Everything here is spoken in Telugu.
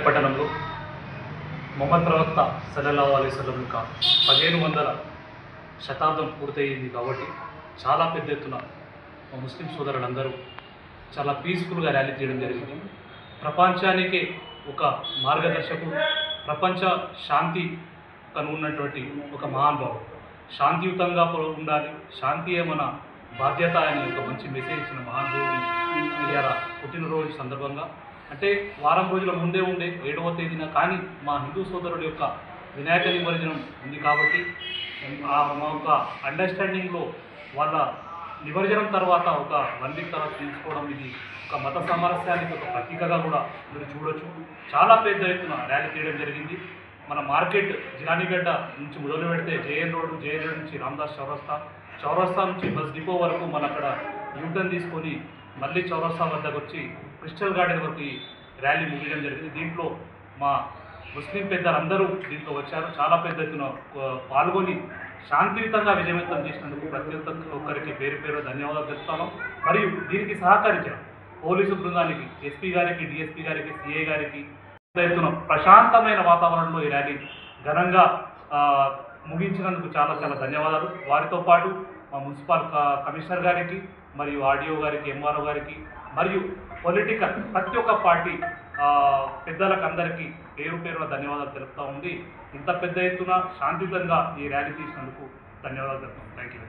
పట్టణంలో మొహమ్మద్ ప్రవక్త సల్లల్లాహు అలైహి వసల్లం యొక్క 1500వ శతాబ్దం పూర్తయింది కాబట్టి చాలా పెద్ద ఎత్తున ముస్లిం సోదరులందరూ చాలా పీస్ఫుల్గా ర్యాలీ చేయడం జరిగింది. ప్రపంచానికే ఒక మార్గదర్శకుడు, ప్రపంచ శాంతి కనుగొన్నటువంటి ఒక మహానుభావుడు. శాంతియుతంగా ఉండాలి, శాంతియే మన బాధ్యత అని ఒక మంచి మెసేజ్ ఇచ్చిన మహానుభావుని ఇవాళ పుట్టినరోజు సందర్భంగా, అంటే వారం రోజుల ముందే ఉండే 7వ తేదీన, కానీ మా హిందూ సోదరుల యొక్క వినాయక నిమజ్జనం ఉంది కాబట్టి మా యొక్క అండర్స్టాండింగ్లో వాళ్ళ నిమజ్జనం తర్వాత ఒక 1 వీక్ తర్వాత తీసుకోవడం, ఇది ఒక మత సామరస్యానికి ఒక ప్రతీకగా కూడా మీరు చూడొచ్చు. చాలా పెద్ద ఎత్తున ర్యాలీ చేయడం జరిగింది. మన మార్కెట్ జిలానీగడ్డ నుంచి మొదలు పెడితే జేఎన్ రోడ్ నుంచి రామదాస్ చౌరస్తా నుంచి బస్ డిపో వరకు మన అక్కడ యూటర్న్ తీసుకొని మళ్ళీ చౌరస్తా వద్దకు వచ్చి క్రిస్టల్ గార్డెన్ వరకు ఈ ర్యాలీ ముగియడం జరిగింది. దీంట్లో మా ముస్లిం పెద్దలందరూ దీంట్లో వచ్చారు. చాలా పెద్ద ఎత్తున పాల్గొని శాంతియుతంగా విజయవంతం చేసినందుకు ప్రతి ఒక్కరికి పేరు పేరు ధన్యవాదాలు చెప్తాను. మరియు దీనికి సహకరించారు పోలీసు బృందానికి, ఎస్పీ గారికి, డిఎస్పీ గారికి, సిఐ గారికి. పెద్ద ఎత్తున ప్రశాంతమైన వాతావరణంలో ఈ ర్యాలీ ఘనంగా ముగించినందుకు చాలా చాలా ధన్యవాదాలు. వారితో పాటు మా మున్సిపల్ కమిషనర్ గారికి, మరియు ఆర్డీఓ గారికి, ఎంఆర్ఓ గారికి, మరియు పొలిటికల్ ప్రతి ఒక్క పార్టీ పెద్దలకు అందరికీ పేరు పేరున ధన్యవాదాలు తెలుపుతూ ఉంది. ఇంత పెద్ద ఎత్తున శాంతియుతంగా ఈ ర్యాలీ తీసినందుకు ధన్యవాదాలు తెలుపుతాం. Thank you.